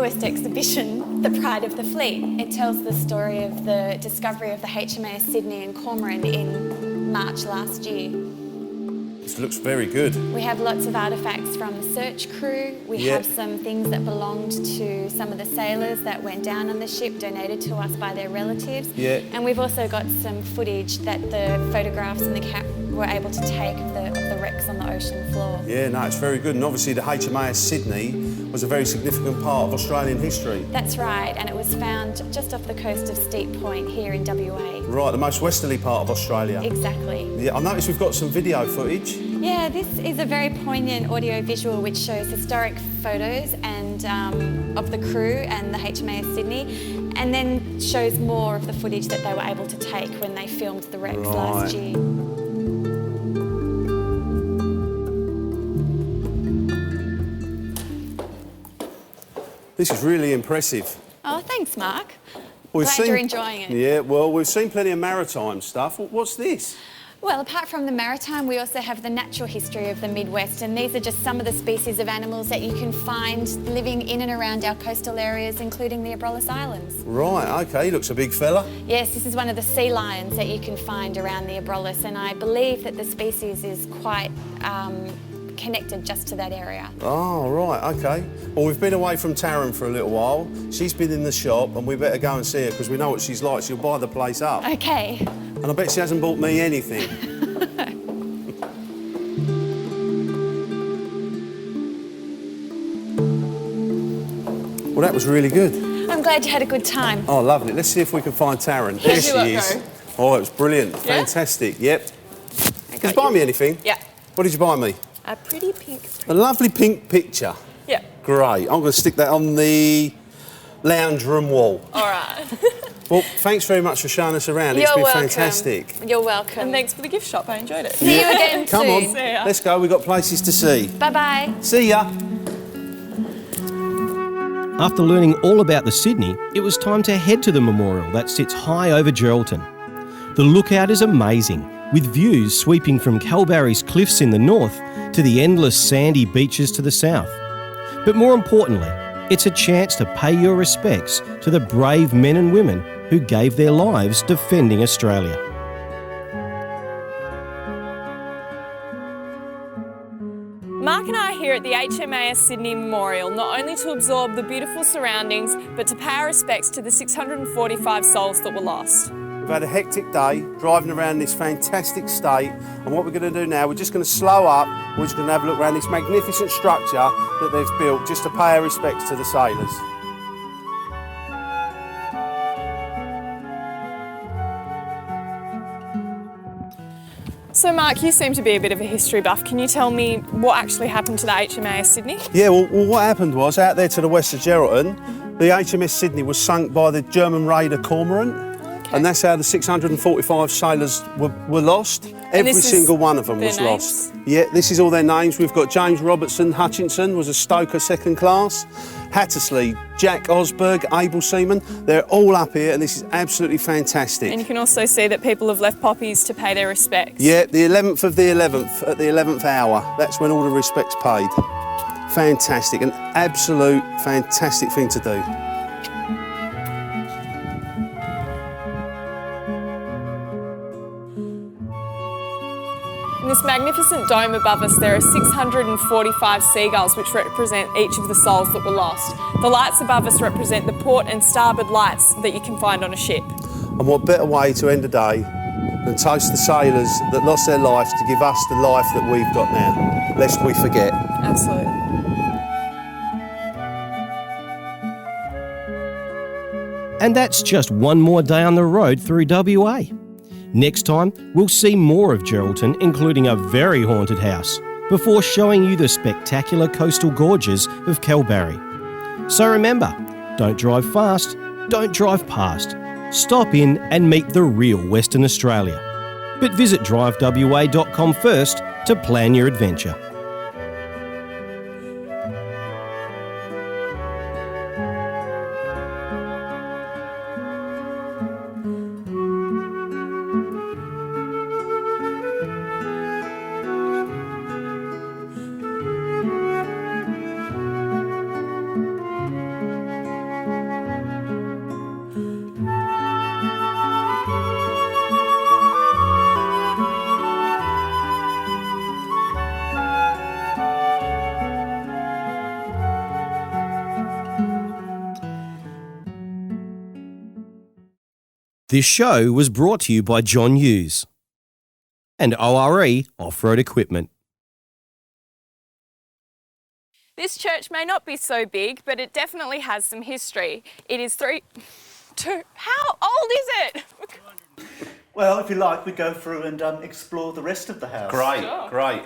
newest exhibition, The Pride of the Fleet. It tells the story of the discovery of the HMAS Sydney and Cormoran in March last year. This looks very good. We have lots of artefacts from the search crew. We have some things that belonged to some of the sailors that went down on the ship, donated to us by their relatives. And we've also got some footage that the photographs and the cap were able to take of the wrecks on the ocean floor. Yeah, no, it's very good. And obviously the HMAS Sydney was a very significant part of Australian history. That's right, and it was found just off the coast of Steep Point here in WA. Right, the most westerly part of Australia. Exactly. Yeah, I noticed we've got some video footage. Yeah, this is a very poignant audio-visual which shows historic photos and of the crew and the HMAS Sydney, and then shows more of the footage that they were able to take when they filmed the wrecks last year. This is really impressive. Oh, thanks, Mark. Glad you're enjoying it. Yeah, well, we've seen plenty of maritime stuff. What's this? Well, apart from the maritime, we also have the natural history of the Midwest, and these are just some of the species of animals that you can find living in and around our coastal areas, including the Abrolhos Islands. Right, OK, he looks a big fella. Yes, this is one of the sea lions that you can find around the Abrolhos, and I believe that the species is quite connected just to that area. Oh, right, OK. Well, we've been away from Taryn for a little while. She's been in the shop, and we better go and see her, because we know what she's like. She'll buy the place up. OK. And I bet she hasn't bought me anything. Well, that was really good. I'm glad you had a good time. Oh, lovely. Let's see if we can find Taryn. There she is. Oh, it was brilliant. Yeah? Fantastic. Yep. Did you buy me anything? Yeah. What did you buy me? A pretty pink print. A lovely pink picture. Yeah. Great. I'm going to stick that on the lounge room wall. All right. Well, thanks very much for showing us around. It's been fantastic. You're welcome. And thanks for the gift shop. I enjoyed it. See you again soon. Come on. See ya. Let's go. We've got places to see. Bye-bye. See ya. After learning all about the Sydney, it was time to head to the memorial that sits high over Geraldton. The lookout is amazing, with views sweeping from Kalbarri's cliffs in the north to the endless sandy beaches to the south. But more importantly, it's a chance to pay your respects to the brave men and women who gave their lives defending Australia. Mark and I are here at the HMAS Sydney Memorial, not only to absorb the beautiful surroundings, but to pay our respects to the 645 souls that were lost. We've had a hectic day driving around this fantastic state, and what we're going to do now, we're just going to slow up. We're just going to have a look around this magnificent structure that they've built just to pay our respects to the sailors. So Mark, you seem to be a bit of a history buff. Can you tell me what actually happened to the HMAS Sydney? Yeah, well what happened was, out there to the west of Geraldton, the HMS Sydney was sunk by the German raider Cormoran. And that's how the 645 sailors were lost. Every single one of them was lost. Yeah, this is all their names. We've got James Robertson Hutchinson, was a stoker second class. Hattersley, Jack Osberg, able seaman. They're all up here, and this is absolutely fantastic. And you can also see that people have left poppies to pay their respects. Yeah, the 11th of the 11th, at the 11th hour. That's when all the respects paid. Fantastic, an absolute fantastic thing to do. In this magnificent dome above us, there are 645 seagulls which represent each of the souls that were lost. The lights above us represent the port and starboard lights that you can find on a ship. And what better way to end a day than toast the sailors that lost their lives to give us the life that we've got now, lest we forget. Absolutely. And that's just one more day on the road through WA. Next time, we'll see more of Geraldton, including a very haunted house, before showing you the spectacular coastal gorges of Kalbarri. So remember, don't drive fast, don't drive past. Stop in and meet the real Western Australia. But visit drivewa.com first to plan your adventure. This show was brought to you by John Hughes and ORE Off-Road Equipment. This church may not be so big, but it definitely has some history. It is how old is it? Well, if you like, we go through and explore the rest of the house. Great, great.